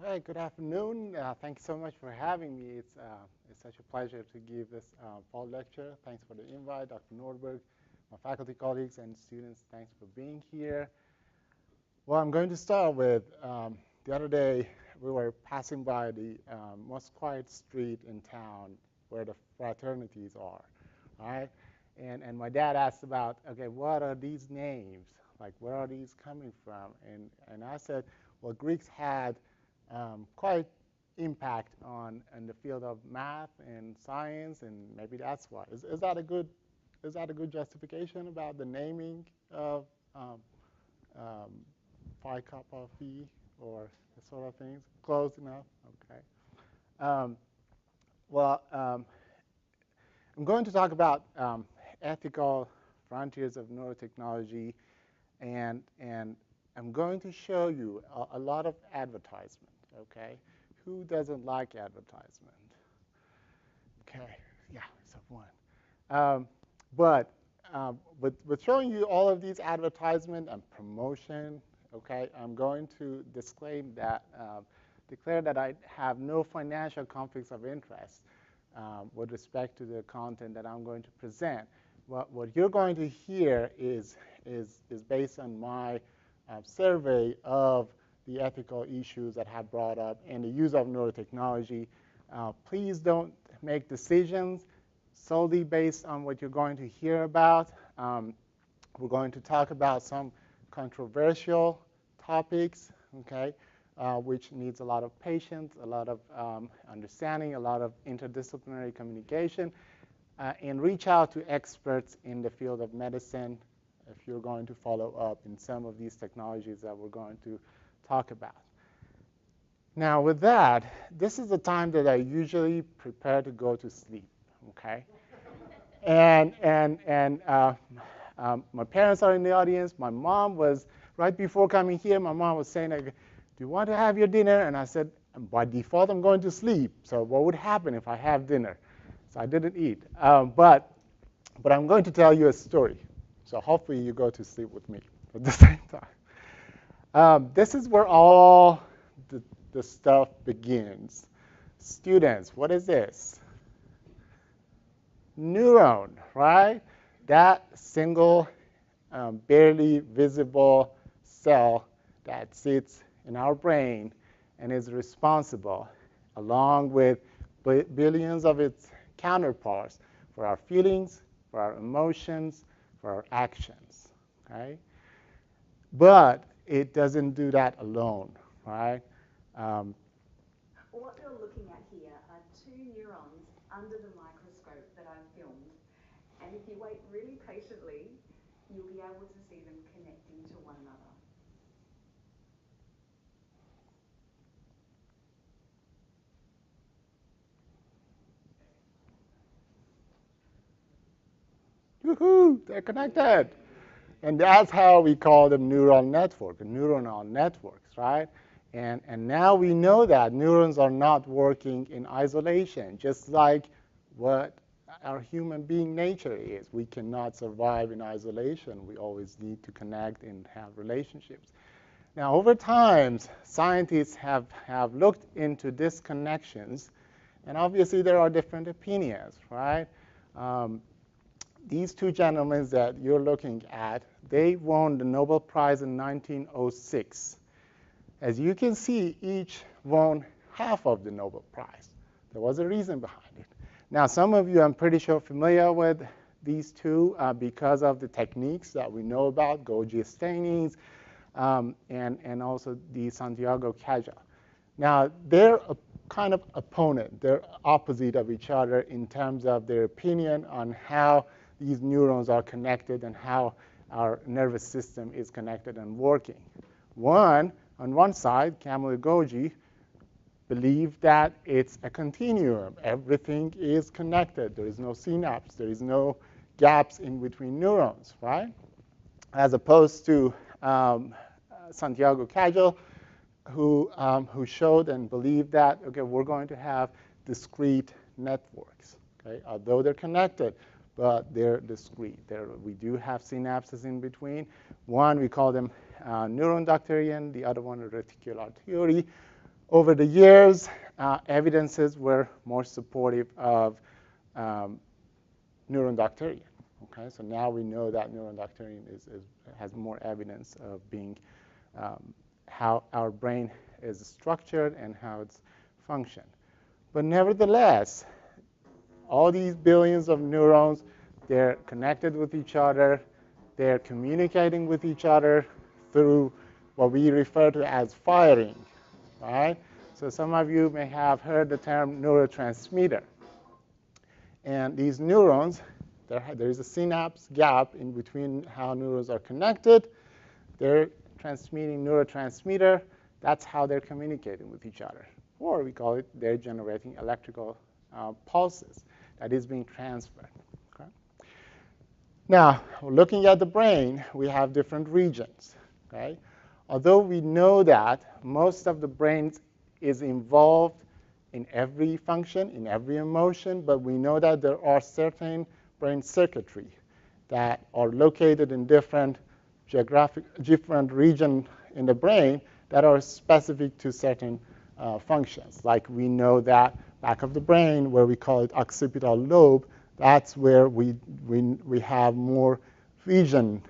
Hey, good afternoon. Thank you so much for having me. It's such a pleasure to give this fall lecture. Thanks for the invite, Dr. Nordberg, my faculty colleagues and students. Thanks for being here. Well, I'm going to start with the other day we were passing by the most quiet street in town where the fraternities are, right? And my dad asked about, okay, what are these names? Like, where are these coming from? And I said, well, Greeks had quite impact on in the field of math and science, and maybe that's why. Is that a good justification about the naming of um, Phi Kappa Phi or the sort of things? Close enough. Okay. Um, well, I'm going to talk about ethical frontiers of neurotechnology, and I'm going to show you a lot of advertisement. Okay, who doesn't like advertisement? Okay, yeah, so one. But with showing you all of these advertisement and promotion, okay, I'm going to declare that I have no financial conflicts of interest with respect to the content that I'm going to present. What you're going to hear is based on my survey of the ethical issues that have brought up and the use of neurotechnology. Please don't make decisions solely based on what you're going to hear about. We're going to talk about some controversial topics, okay, which needs a lot of patience, a lot of understanding, a lot of interdisciplinary communication, and reach out to experts in the field of medicine if you're going to follow up in some of these technologies that we're going to talk about. Now, with that, this is the time that I usually prepare to go to sleep, okay? And my parents are in the audience. My mom was, right before coming here, my mom was saying, do you want to have your dinner? And I said, by default, I'm going to sleep. So what would happen if I have dinner? So I didn't eat. But I'm going to tell you a story. So hopefully you go to sleep with me at the same time. This is where all the stuff begins. Students, what is this? Neuron, right? That single, barely visible cell that sits in our brain and is responsible, along with billions of its counterparts, for our feelings, for our emotions, for our actions, okay? But it doesn't do that alone, right? What you're looking at here are two neurons under the microscope that I've filmed. And if you wait really patiently, you'll be able to see them connecting to one another. Woohoo, they're connected. And that's how we call them neural neuronal networks, right? And now we know that neurons are not working in isolation, just like what our human being nature is. We cannot survive in isolation. We always need to connect and have relationships. Now, over time, scientists have looked into these connections, and obviously there are different opinions, right? These two gentlemen that you're looking at, they won the Nobel Prize in 1906. As you can see, each won half of the Nobel Prize. There was a reason behind it. Now, some of you, I'm pretty sure, familiar with these two because of the techniques that we know about, Golgi-Steinitz, and also the Santiago Cajal. Now, they're a kind of opponent. They're opposite of each other in terms of their opinion on how these neurons are connected and how our nervous system is connected and working. On one side, Camille Golgi believed that it's a continuum. Everything is connected. There is no synapse. There is no gaps in between neurons, right? As opposed to Santiago Cajal, who showed and believed that, okay, we're going to have discrete networks, okay? Although they're connected, but they're discrete. We do have synapses in between. One, we call them neuroinductorian, the other one, reticular theory. Over the years, evidences were more supportive of neuroendocrine. Okay, so now we know that neuroendocrine has more evidence of being how our brain is structured and how it's functioned. But nevertheless, all these billions of neurons, they're connected with each other. They're communicating with each other through what we refer to as firing, right? So some of you may have heard the term neurotransmitter. And these neurons, there is a synapse gap in between how neurons are connected. They're transmitting neurotransmitter. That's how they're communicating with each other. Or we call it they're generating electrical pulses that is being transferred. Okay? Now, looking at the brain, we have different regions. Okay? Although we know that most of the brain is involved in every function, in every emotion, but we know that there are certain brain circuitry that are located in different regions in the brain that are specific to certain functions. Like we know that back of the brain, where we call it occipital lobe, that's where we have more vision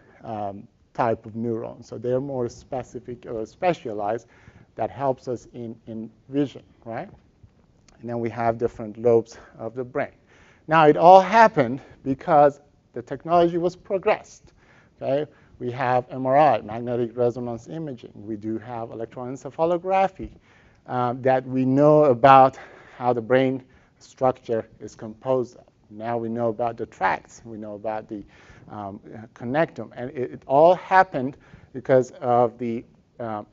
type of neurons. So they're more specific or specialized that helps us in vision, right? And then we have different lobes of the brain. Now, it all happened because the technology was progressed. Okay? We have MRI, magnetic resonance imaging. We do have electroencephalography that we know about how the brain structure is composed of. Now we know about the tracts. We know about the connectome. And it all happened because of the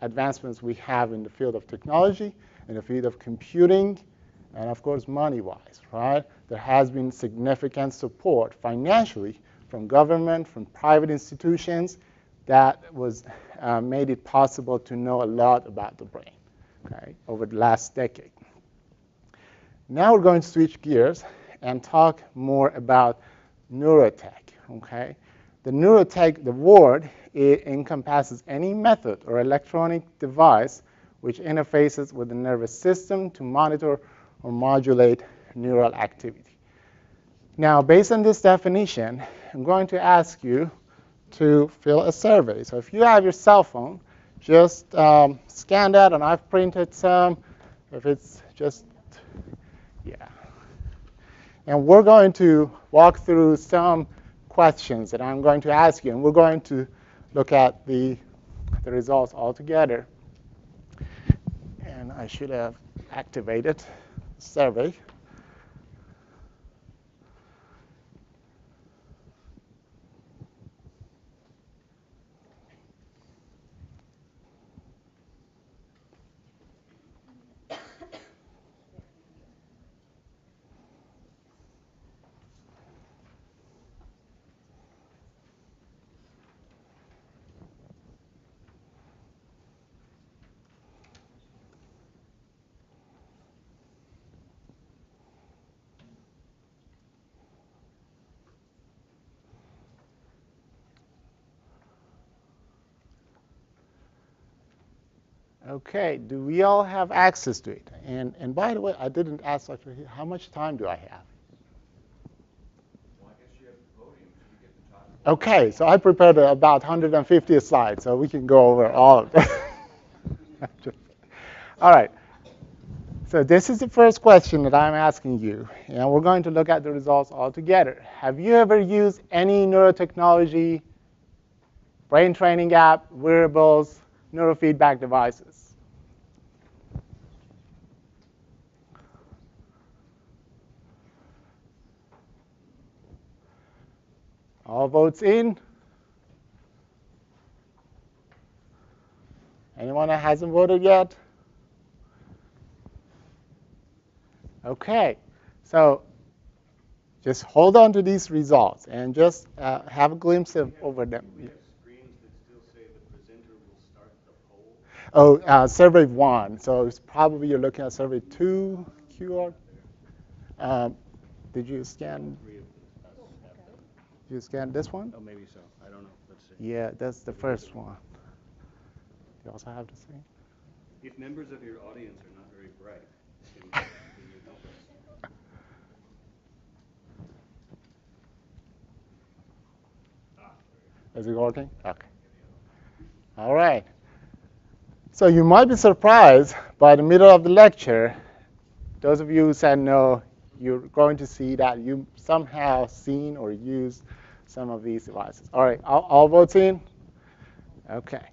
advancements we have in the field of technology, in the field of computing, and of course, money-wise, right? There has been significant support financially from government, from private institutions that was made it possible to know a lot about the brain, okay, over the last decade. Now we're going to switch gears and talk more about neurotech, okay? The neurotech, the word, it encompasses any method or electronic device which interfaces with the nervous system to monitor or modulate neural activity. Now, based on this definition, I'm going to ask you to fill a survey. So if you have your cell phone, just scan that, and I've printed some. If it's just, yeah. And we're going to walk through some questions that I'm going to ask you, and we're going to look at the results all together. And I should have activated survey. Okay, do we all have access to it? And by the way, I didn't ask Dr. He, how much time do I have? Well, I guess you have voting, so you get to talk. Okay, so I prepared about 150 slides, so we can go over all of them. All right. So this is the first question that I'm asking you, and we're going to look at the results all together. Have you ever used any neurotechnology, brain training app, wearables, neurofeedback devices? All votes in. Anyone that hasn't voted yet? Okay, so just hold on to these results and just have a glimpse over them. We have screens that still say the presenter will start the poll. Oh, survey 1. So it's probably you're looking at survey 2 QR. Did you scan? Did you scan this one? Oh, maybe so. I don't know. Let's see. Yeah, that's the first one. You also have the same. If members of your audience are not very bright, can you help us? Is it working? Okay. All right. So you might be surprised by the middle of the lecture. Those of you who said no, you're going to see that you somehow seen or used some of these devices. All right, all votes in? Okay.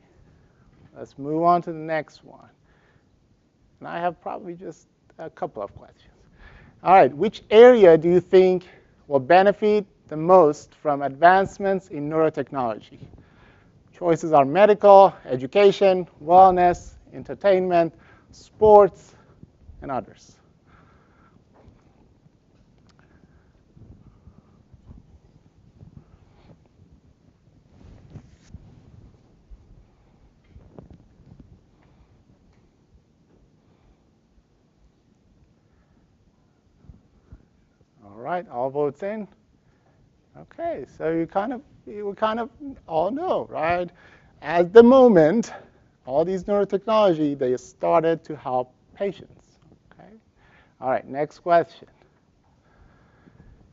Let's move on to the next one. And I have probably just a couple of questions. All right, which area do you think will benefit the most from advancements in neurotechnology? Choices are medical, education, wellness, entertainment, sports, and others. All right, all votes in. Okay, so you kind of all know, right? At the moment, all these neurotechnology, they started to help patients. Okay. All right, next question.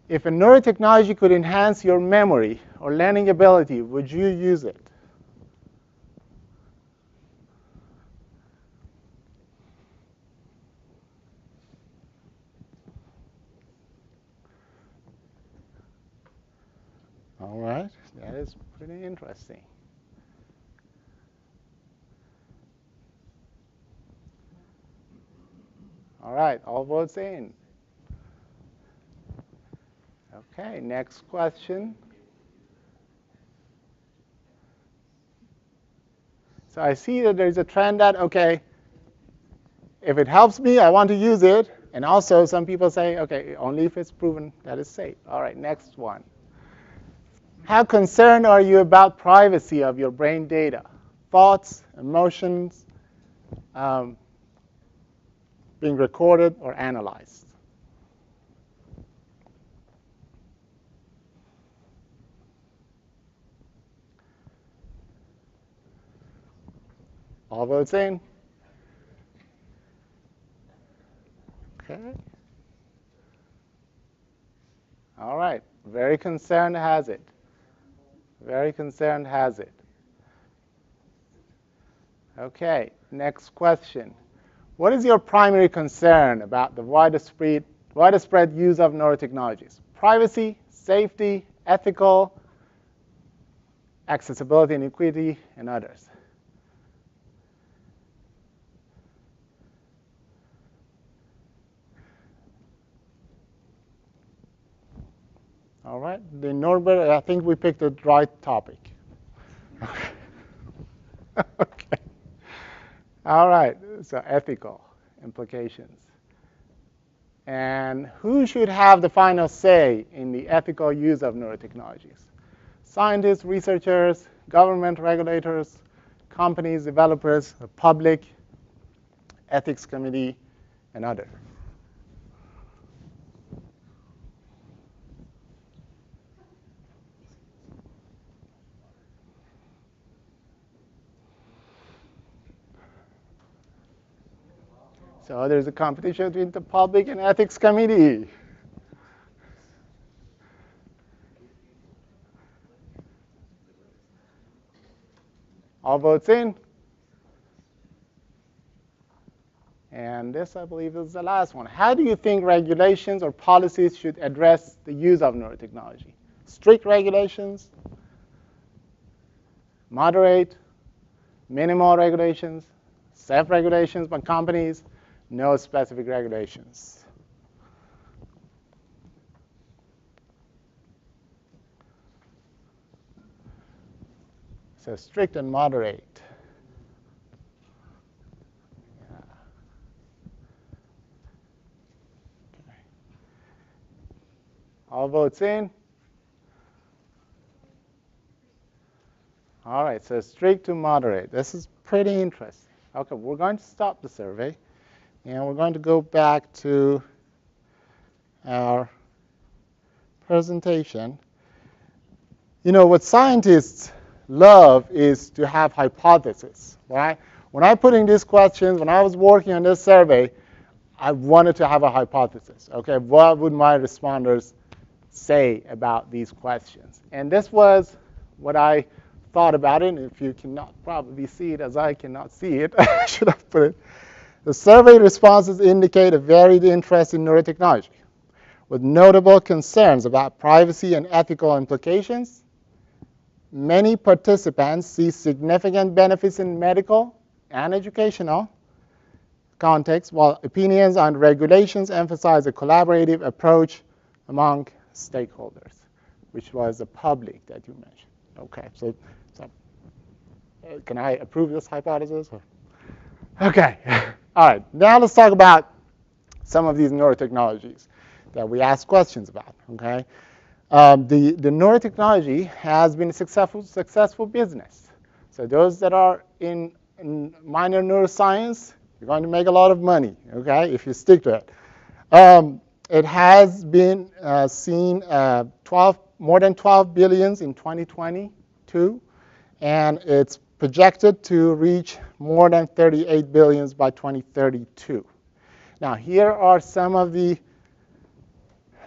If a neurotechnology could enhance your memory or learning ability, would you use it? All right, that is pretty interesting. All right, all votes in. Okay, next question. So I see that there's a trend that, okay, if it helps me, I want to use it. And also some people say, okay, only if it's proven that it's safe. All right, next one. How concerned are you about privacy of your brain data? Thoughts, emotions, being recorded or analyzed? All votes in? Okay. All right. Very concerned has it. Very concerned has it. Okay. Next question. What is your primary concern about the widespread use of neurotechnologies? Privacy, safety, ethical, accessibility and equity, and others. All right. Then Norbert, I think we picked the right topic. Okay. All right. So ethical implications. And who should have the final say in the ethical use of neurotechnologies? Scientists, researchers, government regulators, companies, developers, the public, ethics committee, and others. So there's a competition between the public and ethics committee. All votes in. And this, I believe, is the last one. How do you think regulations or policies should address the use of neurotechnology? Strict regulations, moderate, minimal regulations, self-regulations by companies, no specific regulations. So strict and moderate. Yeah. Okay. All votes in. All right, so strict to moderate. This is pretty interesting. Okay, we're going to stop the survey, and we're going to go back to our presentation. You know, what scientists love is to have hypotheses, right? when I put in these questions, when I was working on this survey, I wanted to have a hypothesis. Okay, what would my responders say about these questions? And this was what I thought about it. And if you cannot probably see it as I cannot see it, I should have put it. The survey responses indicate a varied interest in neurotechnology, with notable concerns about privacy and ethical implications. Many participants see significant benefits in medical and educational context, while opinions on regulations emphasize a collaborative approach among stakeholders, which was the public that you mentioned. Okay, so can I approve this hypothesis? Okay, all right. Now let's talk about some of these neurotechnologies that we ask questions about. Okay, the neurotechnology has been a successful business. So those that are in minor neuroscience, you're going to make a lot of money. Okay, if you stick to it. It has been seen more than 12 billions in 2022, and it's projected to reach more than 38 billions by 2032. Now, here are some of the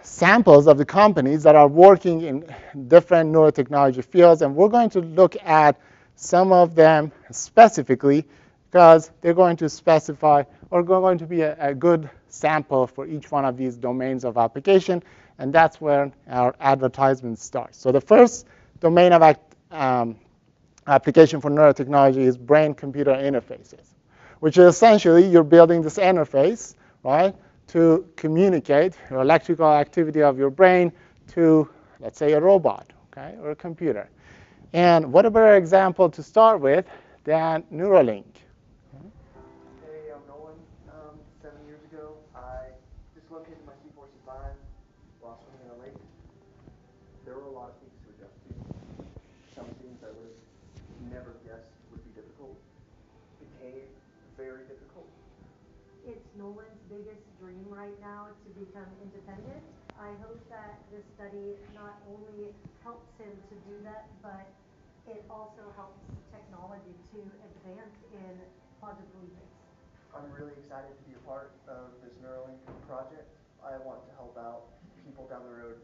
samples of the companies that are working in different neurotechnology fields, and we're going to look at some of them specifically because they're going to specify or going to be a good sample for each one of these domains of application, and that's where our advertisement starts. So the first domain of application for neurotechnology is brain-computer interfaces, which is essentially you're building this interface, right, to communicate your electrical activity of your brain to, let's say, a robot, okay, or a computer. And what a better example to start with than Neuralink. Hey, I'm Nolan. 7 years ago, I dislocated my C4 C5 while swimming in a lake. There were a lot of things to adjust to. Some things I would have never guessed would be difficult became very difficult. It's Nolan's biggest dream right now to become independent. I hope that this study not only helps him to do that, but it also helps technology to advance in quadriplegics. I'm really excited to be a part of this Neuralink project. I want to help out people down the road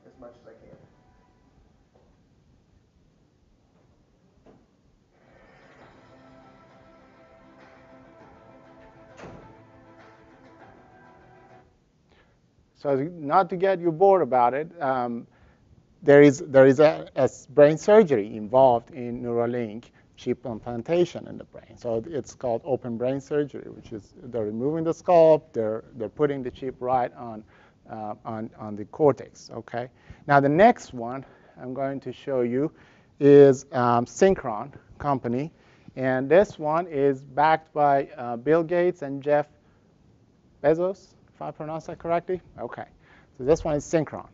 as much as I can. So not to get you bored about it, there is a brain surgery involved in Neuralink chip implantation in the brain. So it's called open brain surgery, which is they're removing the skull, they're putting the chip right on the cortex. Okay. Now the next one I'm going to show you is Synchron company, and this one is backed by Bill Gates and Jeff Bezos, if I pronounce that correctly. Okay. So this one is Synchron.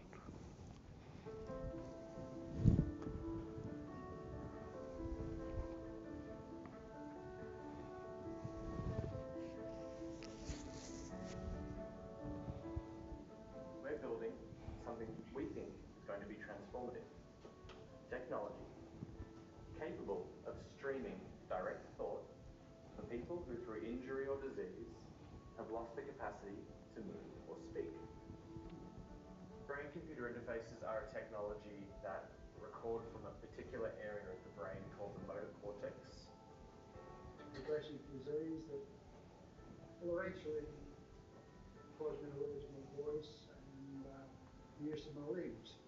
We're building something we think is going to be transformative. Technology capable of streaming direct thought for people who, through injury or disease, have lost the capacity to move or speak. Brain-computer interfaces are a technology that record from a particular area of the brain called the motor cortex. Progressive disease that will eventually cause me to lose my voice and use of my limbs.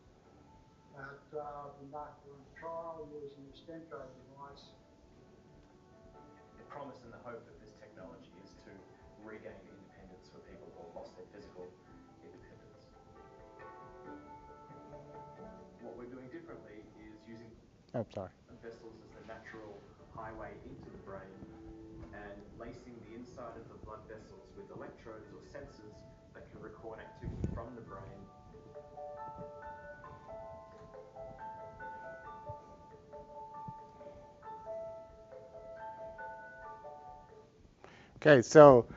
But I've embarked on a trial using a Stento device. The promise and the hope of this technology is to regain independence for people who have lost their physical independence. What we're doing differently is using vessels as the natural highway into the brain and lacing the inside of the blood vessels with electrodes or sensors that can record activity from the brain. Okay, so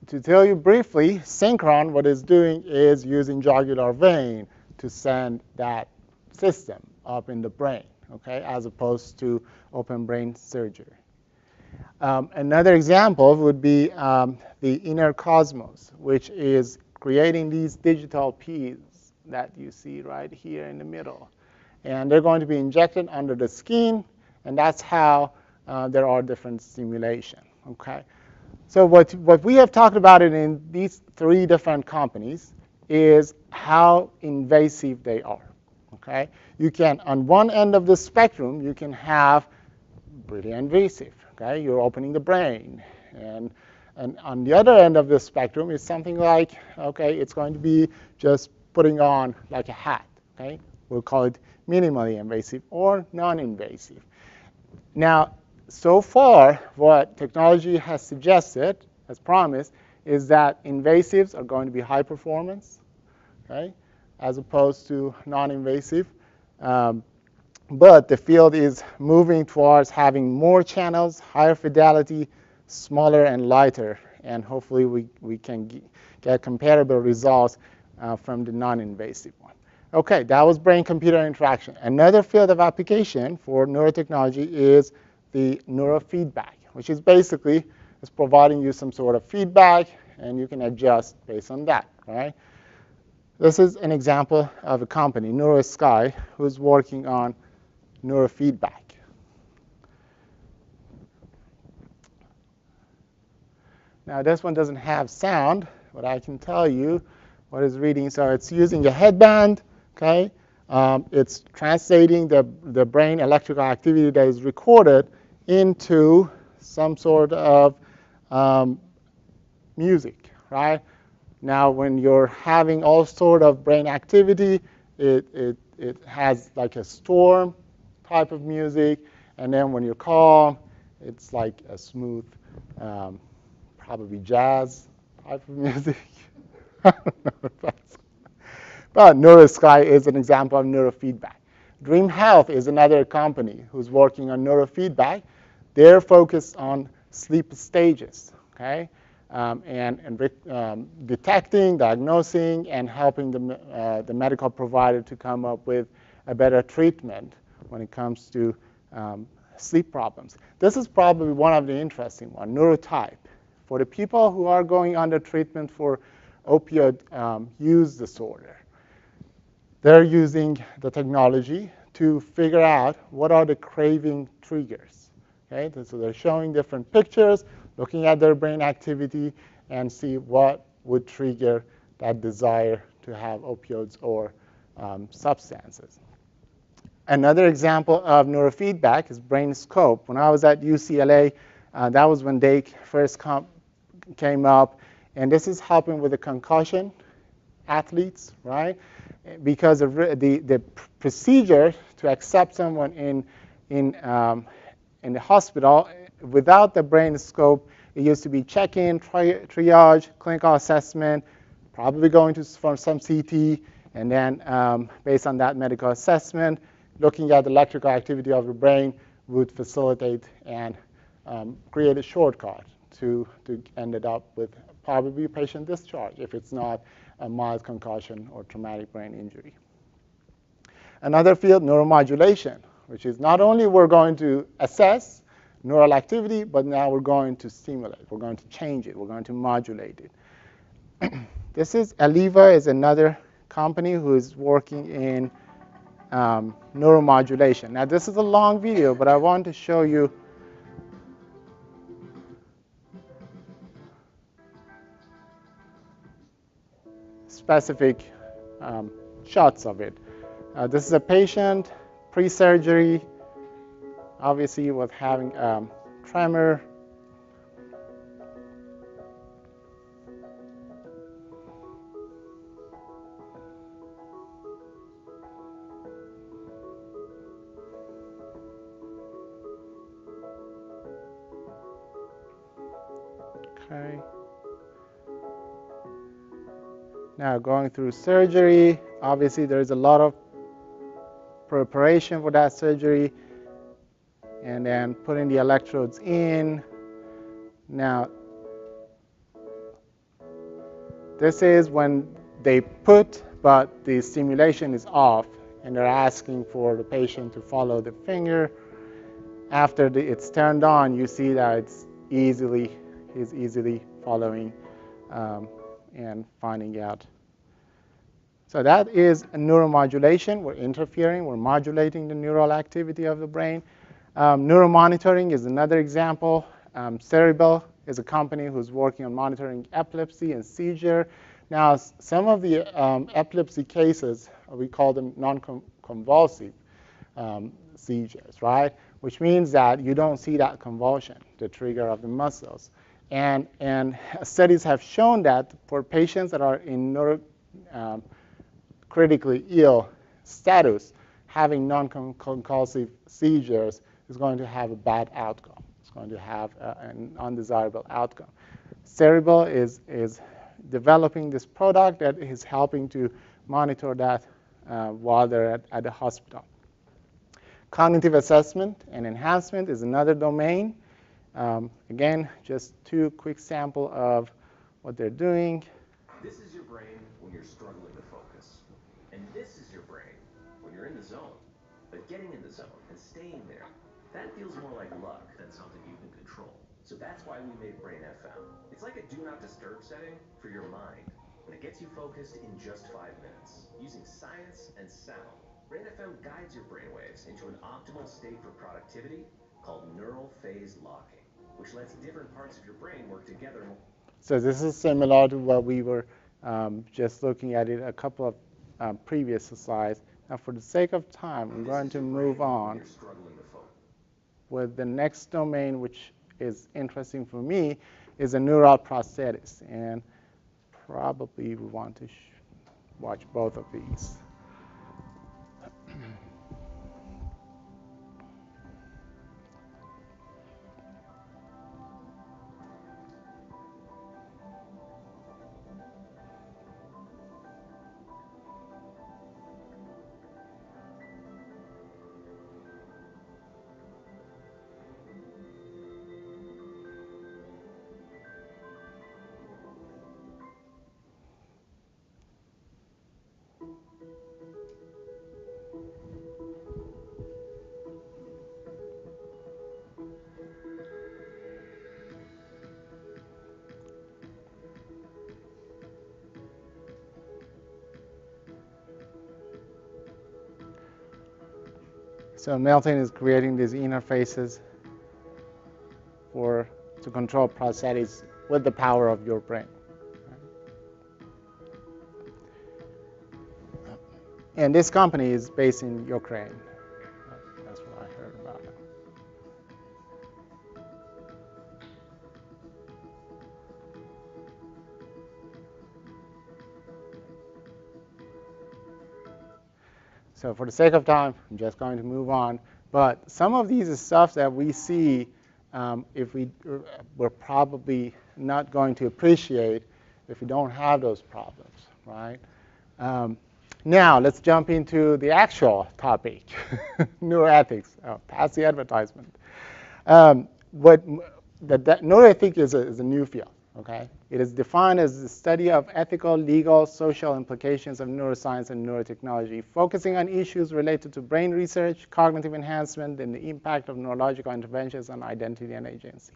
to tell you briefly, Synchron, what it's doing is using jugular vein to send that system up in the brain, okay, as opposed to open brain surgery. Another example would be the inner cosmos, which is creating these digital peas that you see right here in the middle. And they're going to be injected under the skin, and that's how there are different stimulation. Okay. So what we have talked about it in these three different companies is how invasive they are. Okay. You can, on one end of the spectrum, you can have really invasive. Okay, you're opening the brain, and on the other end of the spectrum is something like, okay, it's going to be just putting on like a hat. Okay, we'll call it minimally invasive or non-invasive. Now, so far, what technology has suggested, has promised, is that invasives are going to be high performance, okay, as opposed to non-invasive. But the field is moving towards having more channels, higher fidelity, smaller and lighter, and hopefully we can get comparable results from the non-invasive one. Okay, that was brain-computer interaction. Another field of application for neurotechnology is the neurofeedback, which is basically providing you some sort of feedback, and you can adjust based on that. Right? This is an example of a company, NeuroSky, who's working on neurofeedback. Now this one doesn't have sound, but I can tell you what it's reading. So it's using a headband. Okay, it's translating the brain electrical activity that is recorded into some sort of music. Right? Now when you're having all sort of brain activity, it has like a storm type of music, and then when you're calm, it's like a smooth, probably jazz type of music. I don't know if that's, but NeuroSky is an example of neurofeedback. Dream Health is another company who's working on neurofeedback. They're focused on sleep stages, okay, and detecting, diagnosing, and helping the medical provider to come up with a better treatment when it comes to sleep problems. This is probably one of the interesting ones, neurotype. For the people who are going under treatment for opioid use disorder, they're using the technology to figure out what are the craving triggers. Okay? So they're showing different pictures, looking at their brain activity, and see what would trigger that desire to have opioids or substances. Another example of neurofeedback is brain scope. When I was at UCLA, that was when they first came up, and this is helping with the concussion athletes, right? Because the procedure to accept someone in the hospital without the brain scope, it used to be check-in, triage, clinical assessment, probably going for some CT, and then based on that medical assessment, looking at the electrical activity of the brain would facilitate and create a shortcut to end up with probably patient discharge if it's not a mild concussion or traumatic brain injury. Another field, neuromodulation, which is not only we're going to assess neural activity, but now we're going to stimulate. We're going to change it. We're going to modulate it. This is Aliva, is another company who is working in neuromodulation. Now this is a long video, but I want to show you specific shots of it. This is a patient pre-surgery, obviously with having tremor. Okay. Now going through surgery, obviously there's a lot of preparation for that surgery, and then putting the electrodes in. Now this is when they put, but the stimulation is off, and they're asking for the patient to follow the finger. After it's turned on, you see that it's he's easily following and finding out. So that is a neuromodulation. We're interfering, we're modulating the neural activity of the brain. Neuromonitoring is another example. Cerebral is a company who's working on monitoring epilepsy and seizure. Now, some of the epilepsy cases, we call them non-convulsive seizures, right? Which means that you don't see that convulsion, the trigger of the muscles. And studies have shown that for patients that are in critically ill status, having non-convulsive seizures is going to have a bad outcome. It's going to have an undesirable outcome. Cerebral is developing this product that is helping to monitor that while they're at the hospital. Cognitive assessment and enhancement is another domain. Again, just two quick samples of what they're doing. This is your brain when you're struggling to focus. And this is your brain when you're in the zone. But getting in the zone and staying there, that feels more like luck than something you can control. So that's why we made Brain FM. It's like a do not disturb setting for your mind. And it gets you focused in just 5 minutes. Using science and sound, Brain FM guides your brainwaves into an optimal state for productivity called neural phase locking, which lets different parts of your brain work together. So this is similar to what we were just looking at it a couple of previous slides. Now, for the sake of time, I'm going to move on with the next domain, which is interesting for me, is a neural prosthetics. And probably we want to watch both of these. So Melton is creating these interfaces to control prosthetics with the power of your brain. And this company is based in Ukraine. That's what I heard about it. So for the sake of time, I'm just going to move on. But some of these stuff that we see, we're probably not going to appreciate if we don't have those problems, right? Now, let's jump into the actual topic, neuroethics. Past the advertisement. Neuroethics is a new field, okay? It is defined as the study of ethical, legal, social implications of neuroscience and neurotechnology, focusing on issues related to brain research, cognitive enhancement, and the impact of neurological interventions on identity and agency.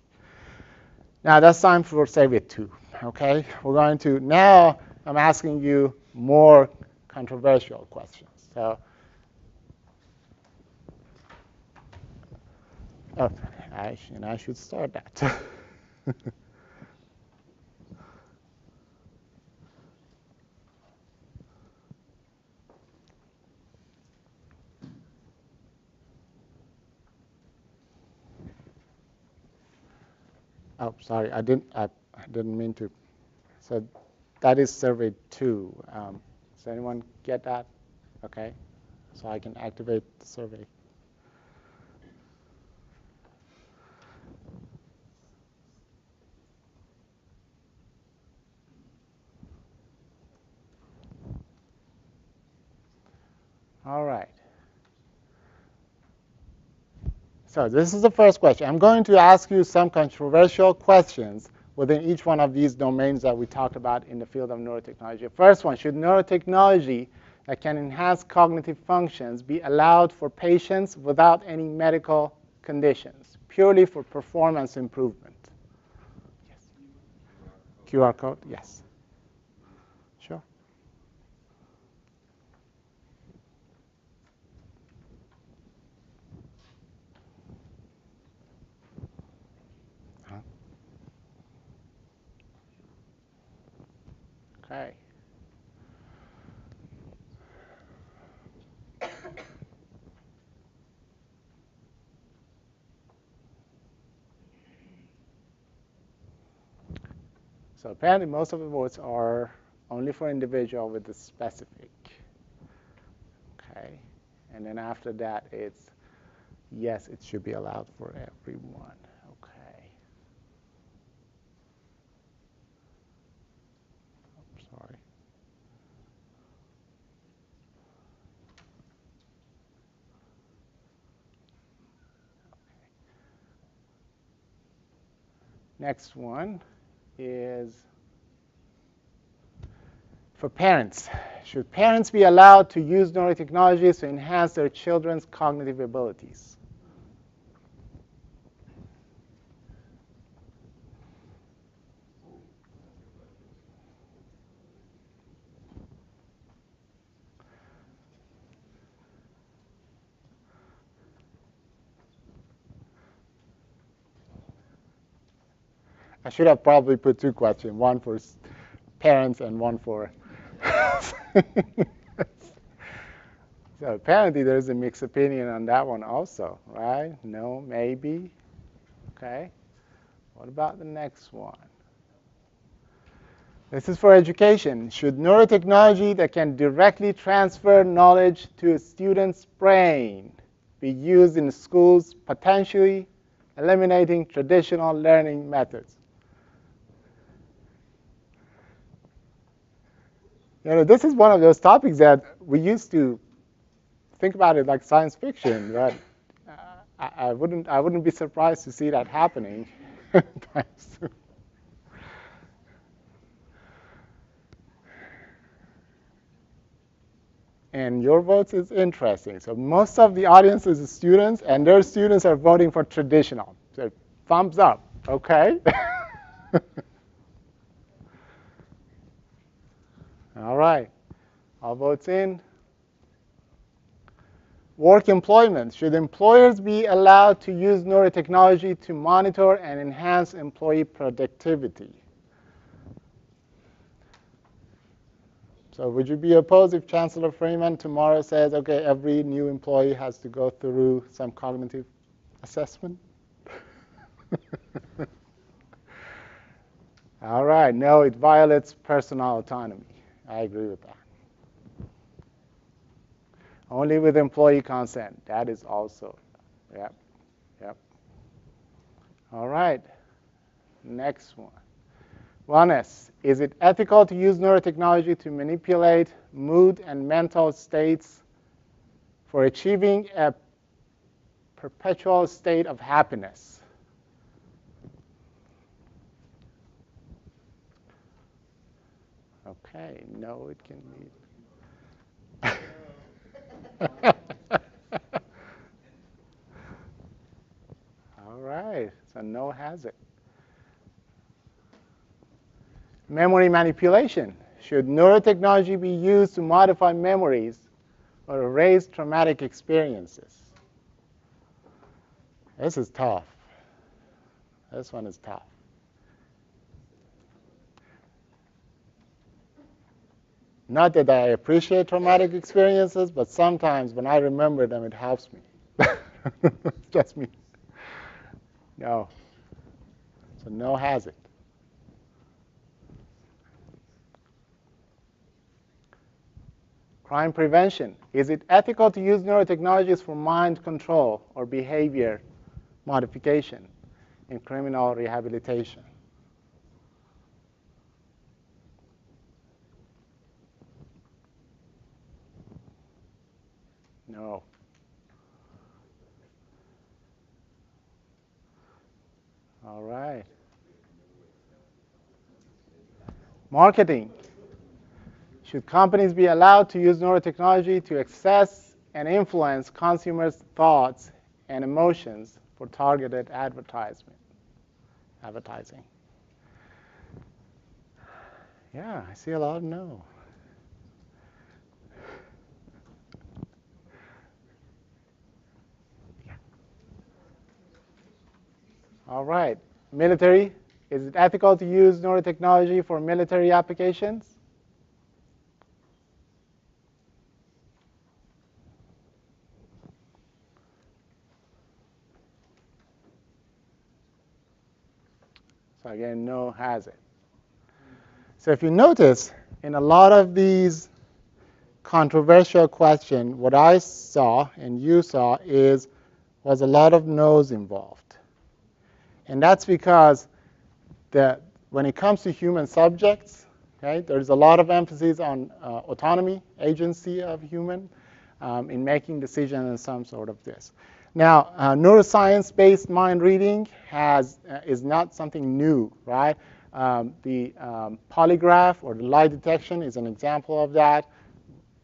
Now, that's time for Survey 2, okay? Now I'm asking you more controversial questions. So, I should start that. Oh, sorry, I didn't mean to. So that is Survey 2. Does anyone get that? Okay, so I can activate the survey. All right. So this is the first question. I'm going to ask you some controversial questions within each one of these domains that we talked about in the field of neurotechnology. First one, should neurotechnology that can enhance cognitive functions be allowed for patients without any medical conditions, purely for performance improvement? QR code? Yes. Sure. Huh? Okay. So apparently most of the votes are only for individual with the specific. Okay. And then after that, it's yes, it should be allowed for everyone. Okay. Sorry. Next one is for parents. Should parents be allowed to use neurotechnologies to enhance their children's cognitive abilities? I should have probably put two questions, one for parents and one for. So apparently there's a mixed opinion on that one also, right? No, maybe. Okay. What about the next one? This is for education. Should neurotechnology that can directly transfer knowledge to a student's brain be used in schools, potentially eliminating traditional learning methods? This is one of those topics that we used to think about it like science fiction, but I wouldn't be surprised to see that happening. And your votes is interesting. So most of the audience is students, and their students are voting for traditional. So thumbs up, okay? All right, all votes in. Work employment. Should employers be allowed to use neurotechnology to monitor and enhance employee productivity? So would you be opposed if Chancellor Freeman tomorrow says, okay, every new employee has to go through some cognitive assessment? All right, no, it violates personal autonomy. I agree with that. Only with employee consent. That is also, yep. All right, next one. 1S, is it ethical to use neurotechnology to manipulate mood and mental states for achieving a perpetual state of happiness? Okay, no, it can be. All right, so no has it. Memory manipulation. Should neurotechnology be used to modify memories or erase traumatic experiences? This is tough. This one is tough. Not that I appreciate traumatic experiences, but sometimes when I remember them, it helps me. Just me. No. So no has it. Crime prevention. Is it ethical to use neurotechnologies for mind control or behavior modification in criminal rehabilitation? No. All right. Marketing. Should companies be allowed to use neurotechnology to access and influence consumers' thoughts and emotions for targeted advertising? Yeah, I see a lot of no. All right. Military. Is it ethical to use neurotechnology for military applications? So again, no has it. So if you notice, in a lot of these controversial questions, what I saw and you saw was a lot of no's involved. And that's because when it comes to human subjects, okay, there's a lot of emphasis on autonomy, agency of human in making decisions and some sort of this. Now, neuroscience-based mind reading is not something new, right? The polygraph or the lie detection is an example of that.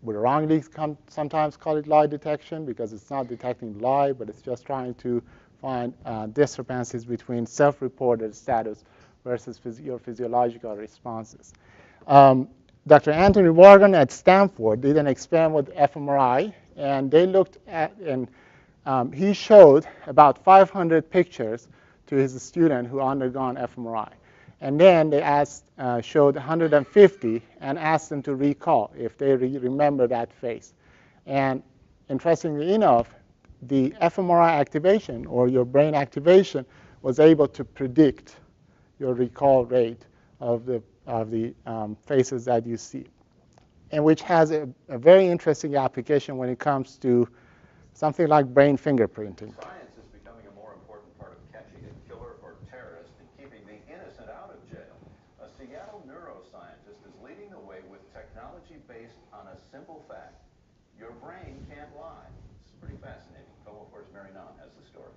We wrongly sometimes call it lie detection because it's not detecting lie, but it's just trying to find discrepancies between self-reported status versus your physiological responses. Dr. Anthony Morgan at Stanford did an experiment with fMRI, and they looked at, and he showed about 500 pictures to his student who undergone fMRI. And then they showed 150 and asked them to recall if they remember that face. And interestingly enough, the fMRI activation or your brain activation was able to predict your recall rate of the faces that you see, and which has a very interesting application when it comes to something like brain fingerprinting. Science is becoming a more important part of catching a killer or terrorist and keeping the innocent out of jail. A Seattle neuroscientist is leading the way with technology based on a simple fact. Your brain can't lie. It's pretty fascinating. Como Force Mary Nan has the story.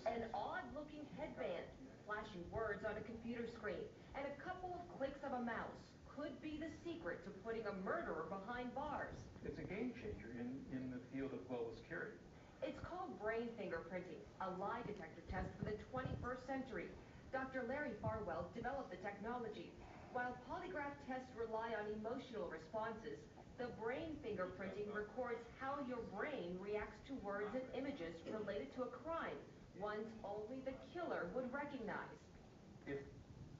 An odd-looking headband, flashing words on a computer screen, and a couple of clicks of a mouse could be the secret to putting a murderer behind bars. It's a game changer in the field of global security. It's called brain fingerprinting, a lie detector test for the 21st century. Dr. Larry Farwell developed the technology. While polygraph tests rely on emotional responses, the brain fingerprinting records how your brain reacts to words and images related to a crime, ones only the killer would recognize.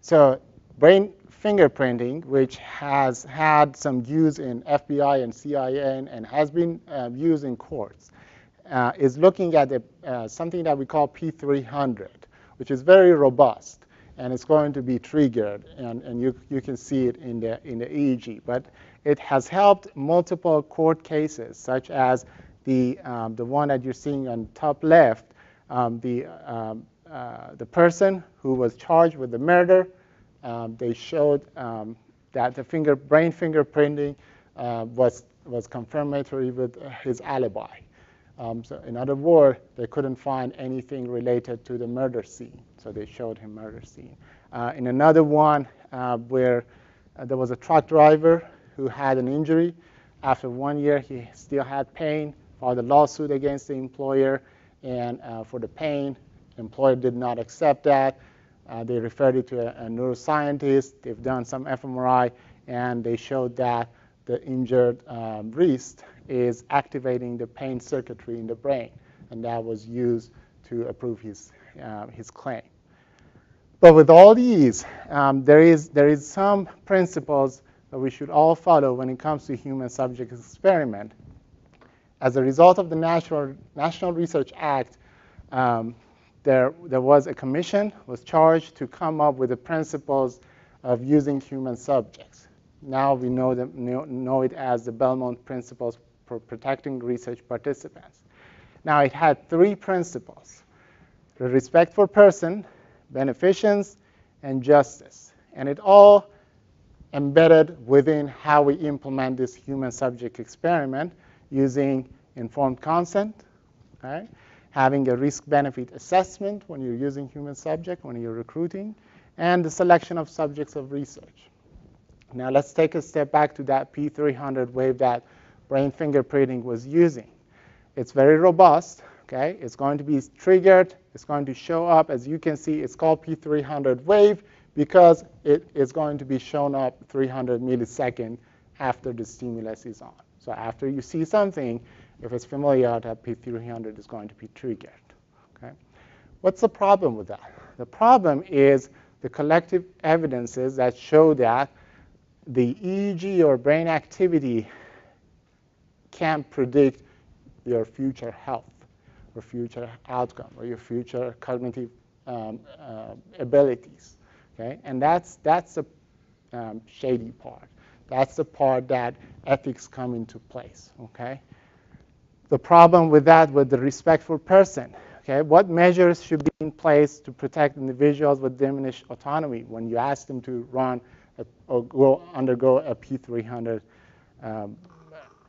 So brain fingerprinting, which has had some use in FBI and CIA and has been used in courts, is looking at something that we call P300, which is very robust, and it's going to be triggered, and you can see it in the EEG. But it has helped multiple court cases, such as the one that you're seeing on top left, the person who was charged with the murder. They showed that the brain fingerprinting was confirmatory with his alibi. So in other words, they couldn't find anything related to the murder scene, so they showed him murder scene. In another one where there was a truck driver who had an injury. After 1 year, he still had pain, filed a lawsuit against the employer, and for the pain, the employer did not accept that. They referred it to a neuroscientist. They've done some fMRI, and they showed that the injured wrist is activating the pain circuitry in the brain, and that was used to approve his claim. But with all these, there is some principles that we should all follow when it comes to human subject experiment. As a result of the National Research Act, there was a commission was charged to come up with the principles of using human subjects. Now we know it as the Belmont Principles for Protecting Research Participants. Now it had 3 principles: the respect for person, beneficence, and justice. And it all embedded within how we implement this human subject experiment using informed consent, okay? Having a risk-benefit assessment when you're using human subject, when you're recruiting, and the selection of subjects of research. Now let's take a step back to that P300 wave that brain fingerprinting was using. It's very robust, okay? It's going to be triggered. It's going to show up. As you can see, it's called P300 wave. because it is going to be shown up 300 milliseconds after the stimulus is on. So after you see something, if it's familiar, that P300 is going to be triggered. Okay? What's the problem with that? The problem is the collective evidences that show that the EEG or brain activity can predict your future health or future outcome or your future cognitive abilities. Okay? And that's the shady part. That's the part that ethics come into place. Okay? The problem with that, with the respectful person, okay, what measures should be in place to protect individuals with diminished autonomy when you ask them to run or undergo a P300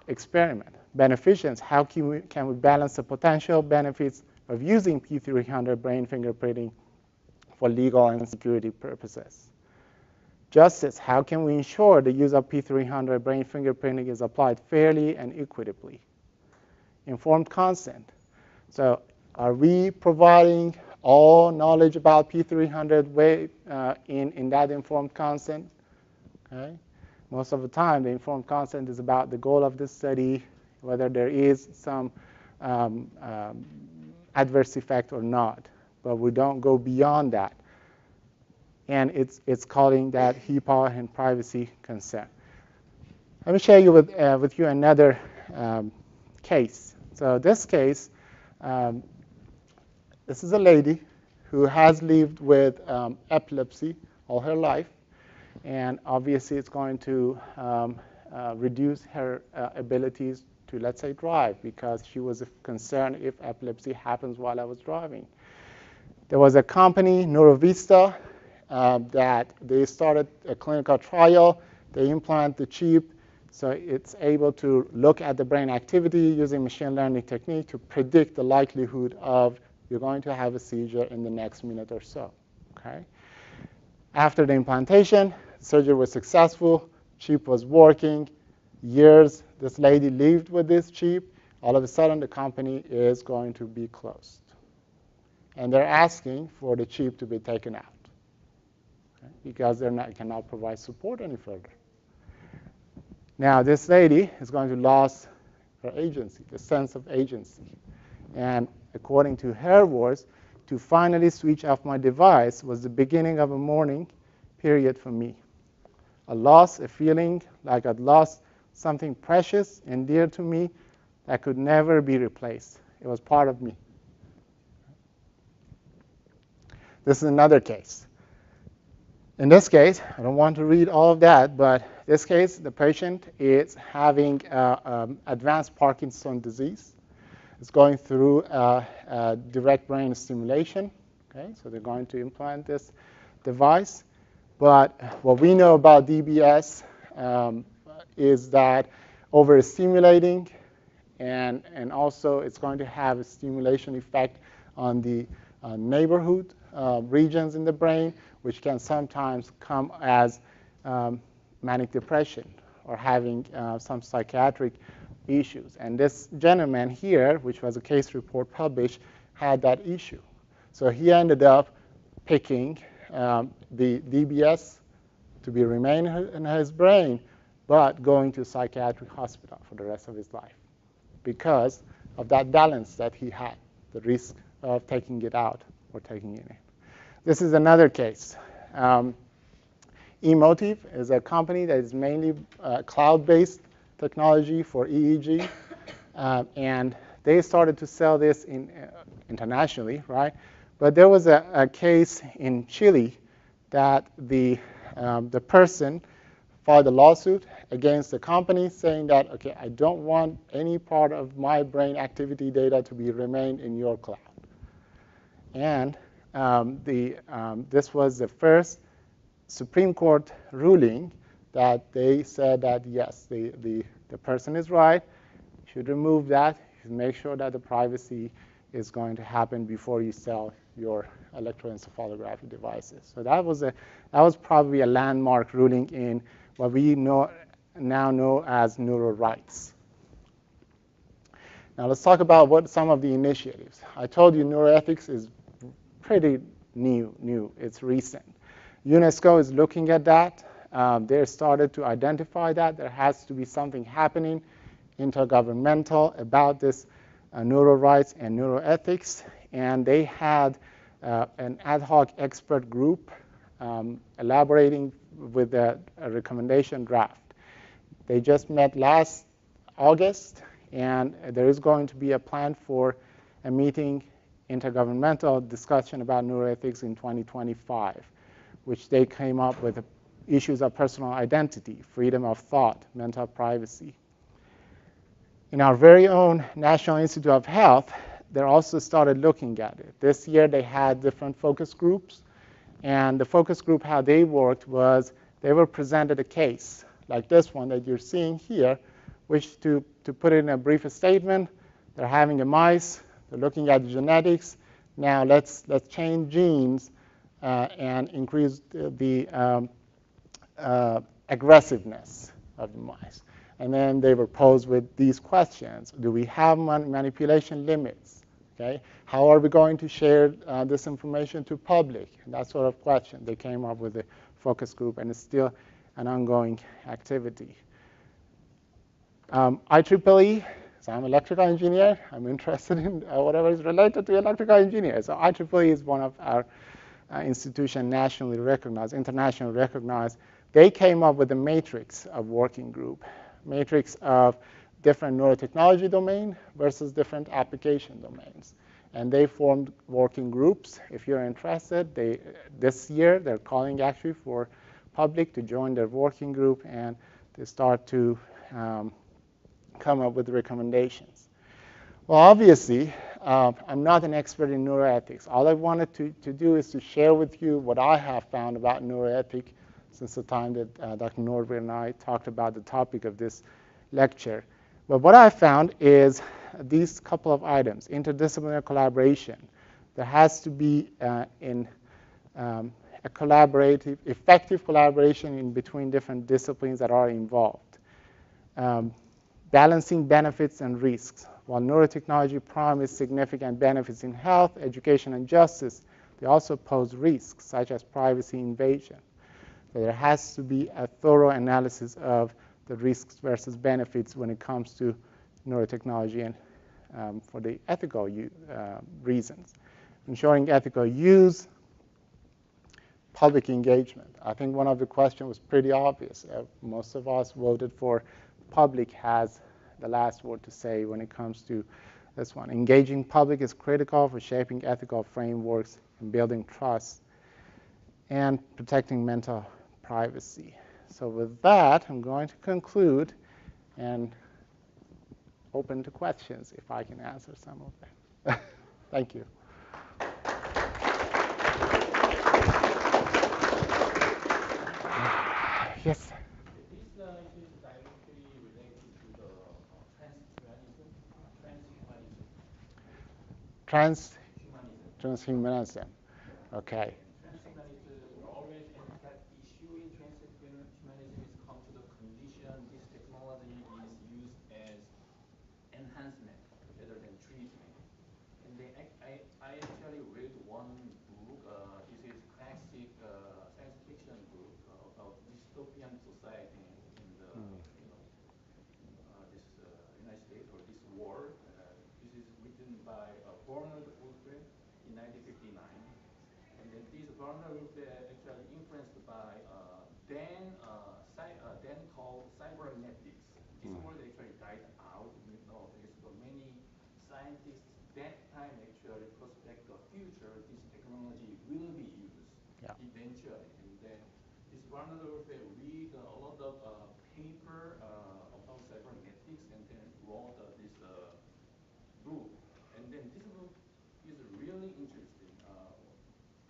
experiment? Beneficence, how can we balance the potential benefits of using P300 brain fingerprinting for legal and security purposes? Justice, how can we ensure the use of P300 brain fingerprinting is applied fairly and equitably? Informed consent. So are we providing all knowledge about P300 in that informed consent? Okay? Most of the time, the informed consent is about the goal of the study, whether there is some adverse effect or not. But we don't go beyond that. And it's calling that HIPAA and privacy concern. Let me share with you another case. So this case, this is a lady who has lived with epilepsy all her life, and obviously it's going to reduce her abilities to, let's say, drive, because she was concerned if epilepsy happens while I was driving. There was a company, Neurovista, that they started a clinical trial. They implant the chip, so it's able to look at the brain activity using machine learning technique to predict the likelihood of you're going to have a seizure in the next minute or so. Okay? After the implantation, surgery was successful, chip was working. Years this lady lived with this chip. All of a sudden, the company is going to be closed. And they're asking for the chip to be taken out, okay? Because they cannot provide support any further. Now, this lady is going to lose her agency, the sense of agency. And according to her words, to finally switch off my device was the beginning of a mourning period for me. I lost a feeling like I'd lost something precious and dear to me that could never be replaced. It was part of me. This is another case. In this case, I don't want to read all of that, but this case, the patient is having advanced Parkinson's disease. It's going through direct brain stimulation. Okay, so they're going to implant this device. But what we know about DBS is that overstimulating, and also it's going to have a stimulation effect on the neighborhood regions in the brain, which can sometimes come as manic depression or having some psychiatric issues. And this gentleman here, which was a case report published, had that issue. So he ended up picking the DBS to be remain in his brain, but going to psychiatric hospital for the rest of his life because of that balance that he had, the risk of taking it out or taking it in. This is another case. Emotive is a company that is mainly cloud-based technology for EEG, and they started to sell this internationally, right? But there was a case in Chile that the person filed a lawsuit against the company saying that, okay, I don't want any part of my brain activity data to be remain in your cloud. And this was the first Supreme Court ruling that they said that, yes, the person is right, should remove that, should make sure that the privacy is going to happen before you sell your electroencephalography devices. So that was probably a landmark ruling in what we now know as neuro rights. Now let's talk about what some of the initiatives. I told you neuroethics is pretty new. It's recent. UNESCO is looking at that. They started to identify that there has to be something happening intergovernmental about this neuro rights and neuroethics, and they had an ad hoc expert group elaborating with a recommendation draft. They just met last August, and there is going to be a plan for a meeting, intergovernmental discussion about neuroethics in 2025, which they came up with issues of personal identity, freedom of thought, mental privacy. In our very own National Institute of Health, they also started looking at it. This year they had different focus groups, and the focus group, how they worked was they were presented a case like this one that you're seeing here, which to put it in a brief statement, they're having a mice, they're looking at the genetics. Now let's change genes and increase the aggressiveness of the mice. And then they were posed with these questions. Do we have manipulation limits? Okay. How are we going to share this information to public? And that sort of question. They came up with a focus group, and it's still an ongoing activity. IEEE, so I'm an electrical engineer. I'm interested in whatever is related to electrical engineers. So IEEE is one of our institutions nationally recognized, internationally recognized. They came up with a matrix of working group, matrix of different neurotechnology domain versus different application domains. And they formed working groups. If you're interested, this year they're calling actually for public to join their working group, and they start to come up with recommendations. Well, obviously, I'm not an expert in neuroethics. All I wanted to do is to share with you what I have found about neuroethics since the time that Dr. Norbert and I talked about the topic of this lecture. But what I found is these couple of items: interdisciplinary collaboration. There has to be a collaborative, effective collaboration in between different disciplines that are involved. Balancing benefits and risks. While neurotechnology promises significant benefits in health, education, and justice, they also pose risks, such as privacy invasion. So there has to be a thorough analysis of the risks versus benefits when it comes to neurotechnology and for the ethical reasons. Ensuring ethical use, public engagement. I think one of the questions was pretty obvious. Most of us voted for public has the last word to say when it comes to this one. Engaging public is critical for shaping ethical frameworks and building trust and protecting mental privacy. So with that, I'm going to conclude and open to questions if I can answer some of them. Thank you. Yes. This is directly related to the transhumanism. Transhumanism. Okay. Transhumanism always that issue in transhumanism is come to the condition this technology is used as enhancement rather than treatment. And I actually read one book. This is classic science fiction book about dystopian society in the this United States or this war. This is written by Bernard Woodward in 1959. And then this Bernard Woodward actually influenced by then called cybernetics. This word actually died out because the many scientists that time actually prospect the future this technology will be used eventually. And then this Bernard Woodward read a lot of paper about cybernetics and then wrote this book. And then this book is really interesting.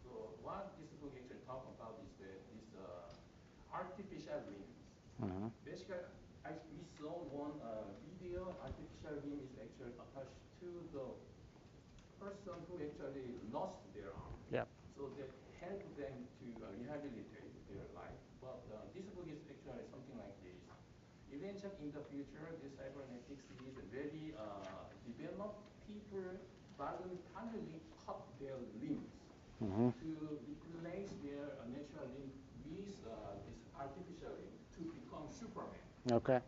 So what this book actually talks about is that this artificial limbs. Basically, we saw one video. Artificial limb is actually attached to the person who actually lost their arm. So that help them to rehabilitate their life. But this book is actually something like this. Eventually, in the future, this cybernetics is very developed. People voluntarily cut their limbs to replace their natural limb Okay.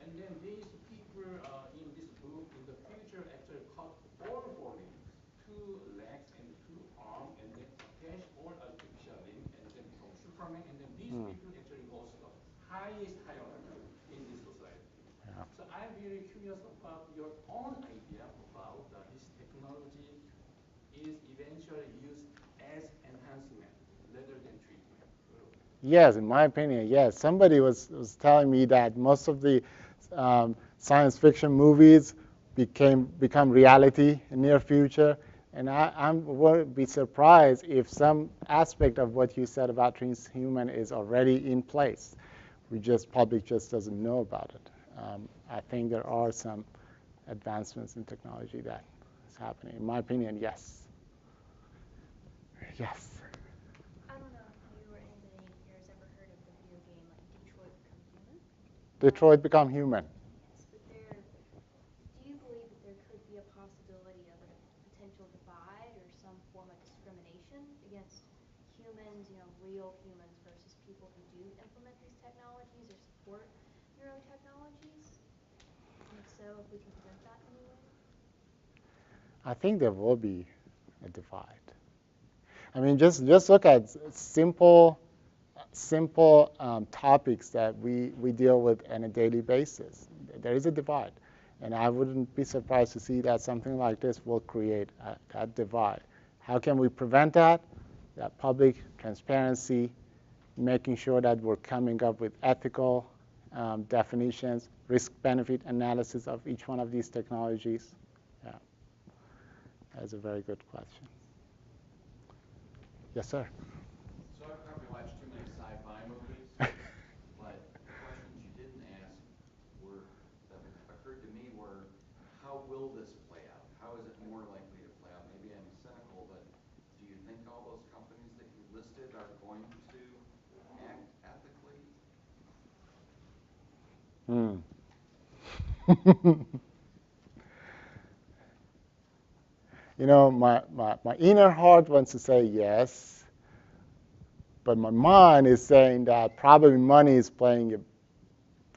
And then these people in this book in the future actually cut all four limbs, two legs and two arms, and then attach all artificial limb and then become Superman. And then these people actually goes to the highest hierarchy in this society. Yeah. So I'm very curious about your own idea about this technology is eventually used as enhancement rather than treatment. Yes, in my opinion, yes. Somebody was telling me that most of the science fiction movies become reality in near future, and I would be surprised if some aspect of what you said about transhuman is already in place. Public just doesn't know about it. I think there are some advancements in technology that is happening. In my opinion, yes. Yes. I don't know if you or anybody here has ever heard of the video game like Detroit Become Human. Detroit become human. Yes, but do you believe that there could be a possibility of a potential divide or some form of discrimination against humans, real humans versus people who do implement these technologies or support neurotechnologies? And if so, if we can prevent that in any way? I think there will be a divide. I mean, just look at simple topics that we deal with on a daily basis. There is a divide, and I wouldn't be surprised to see that something like this will create that divide. How can we prevent that? That public transparency, making sure that we're coming up with ethical definitions, risk-benefit analysis of each one of these technologies. Yeah, that's a very good question. Yes, sir. So I've probably watched too many sci-fi movies, but the questions you didn't ask that occurred to me were, how will this play out? How is it more likely to play out? Maybe I'm cynical, but do you think all those companies that you listed are going to act ethically? My inner heart wants to say yes, but my mind is saying that probably money is playing a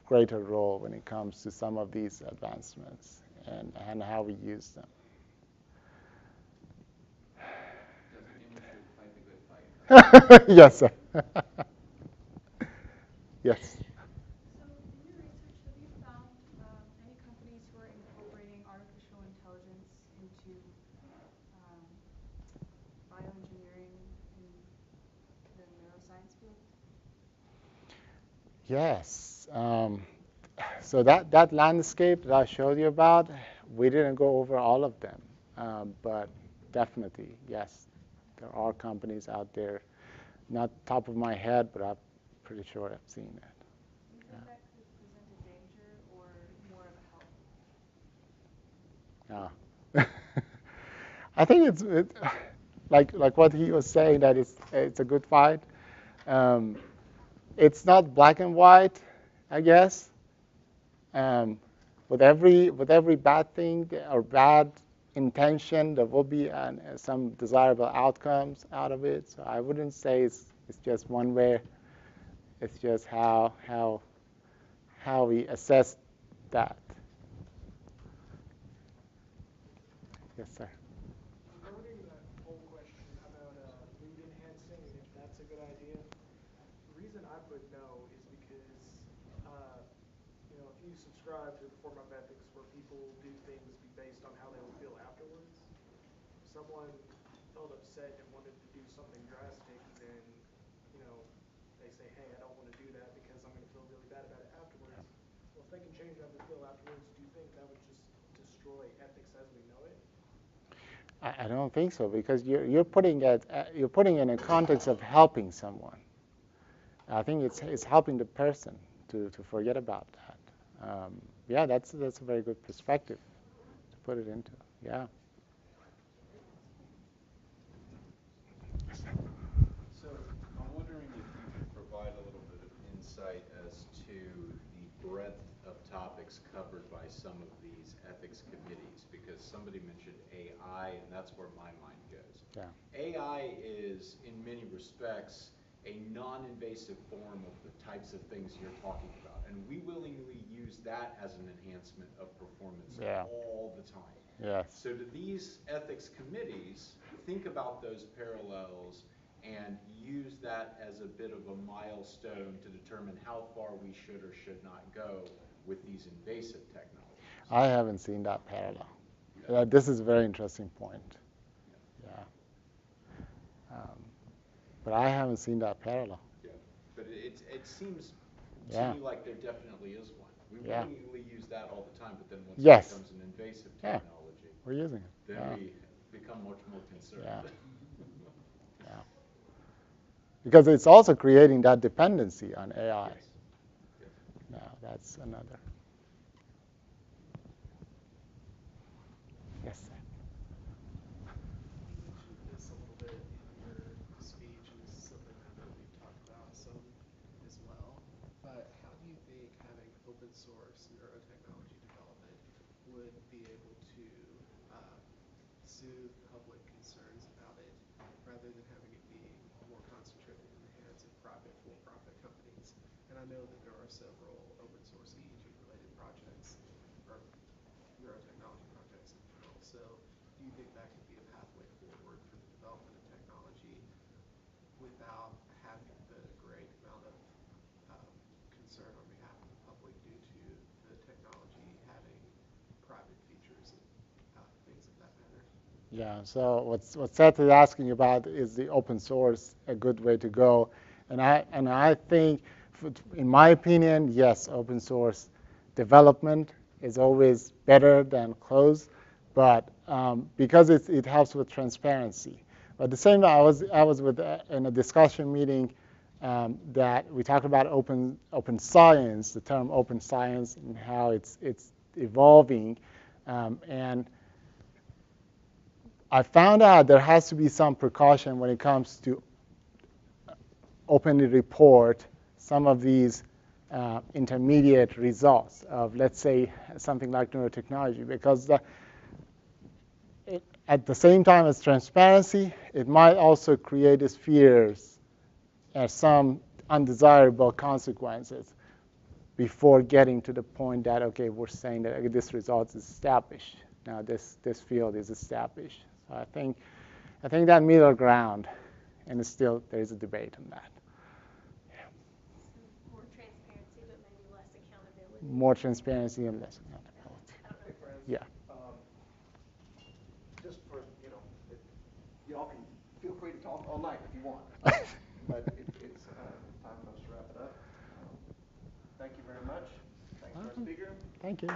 greater role when it comes to some of these advancements and how we use them. Doesn't mean we should fight the good fight. Yes, sir. Yes. So in your research, have you found any companies who are incorporating artificial intelligence into bioengineering in the neuroscience field? Yes. So that landscape that I showed you about, we didn't go over all of them, but definitely, yes, there are companies out there. Not top of my head, but I'm pretty sure I've seen it. Do you think that could present a danger or more of a help? I think it's like what he was saying, that it's a good fight. It's not black and white, I guess. With every bad thing or bad intention, there will be some desirable outcomes out of it. So I wouldn't say it's just one way. It's just how we assess that. Yes, sir. Regarding that whole question about lead enhancing and if that's a good idea, the reason I put no is because, if you subscribe to the form of ethics where people do things based on how they will feel afterwards, if someone felt upset and wanted to do something drastic, then, they say, hey, I don't want to do that because I'm going to feel really bad about it afterwards. Well, if they can change how they feel afterwards, do you think that would just destroy ethics as we know it? I don't think so, because you're putting it in a context of helping someone. I think it's helping the person to forget about that. Yeah, that's a very good perspective to put it into. Yeah. So I'm wondering if you could provide a little bit of insight as to the breadth of topics covered by some of these ethics committees, because somebody mentioned AI, and that's where my mind goes. Yeah. AI is, in many respects, a non-invasive form of the types of things you're talking about. And we willingly use that as an enhancement of performance all the time. Yes. So do these ethics committees think about those parallels and use that as a bit of a milestone to determine how far we should or should not go with these invasive technologies? I haven't seen that parallel. This is a very interesting point. Yeah. But I haven't seen that parallel. Yeah. But it seems to me like there definitely is one. We willingly use that all the time, but then once it becomes an invasive technology, we're using it. Then we become much more concerned. Yeah. Because it's also creating that dependency on AI. Yes. Now, that's another. Yes, sir. You mentioned this a little bit in your speech, and this is something I know we've talked about some as well. But how do you think having open source neurotechnology development would be able to soothe public concerns about it, rather than having it be more concentrated in the hands of private for-profit companies? And I know that there are several open source EEG-related projects, or neurotechnology projects in general. So do you think that could be a pathway forward for the development of technology without having the great amount of concern on behalf of the public due to the technology having private features and things of that matter? Yeah, so what Seth is asking about is the open source a good way to go? And I think, in my opinion, yes, open source development is always better than closed, but because it helps with transparency. But at the same time, I was with in a discussion meeting that we talked about open science, the term open science, and how it's evolving, and I found out there has to be some precaution when it comes to openly report some of these intermediate results of, let's say, something like neurotechnology, because at the same time as transparency, it might also create these fears and some undesirable consequences before getting to the point that, okay, we're saying that okay, this result is established. Now this field is established. So I think that middle ground, and still there is a debate on that. More transparency, but maybe less accountability. More transparency and less accountability. Hey, friends. Yeah. Just for, y'all can feel free to talk all night if you want. But it's time for us to wrap it up. Thank you very much. Thanks to our speaker. Thank you.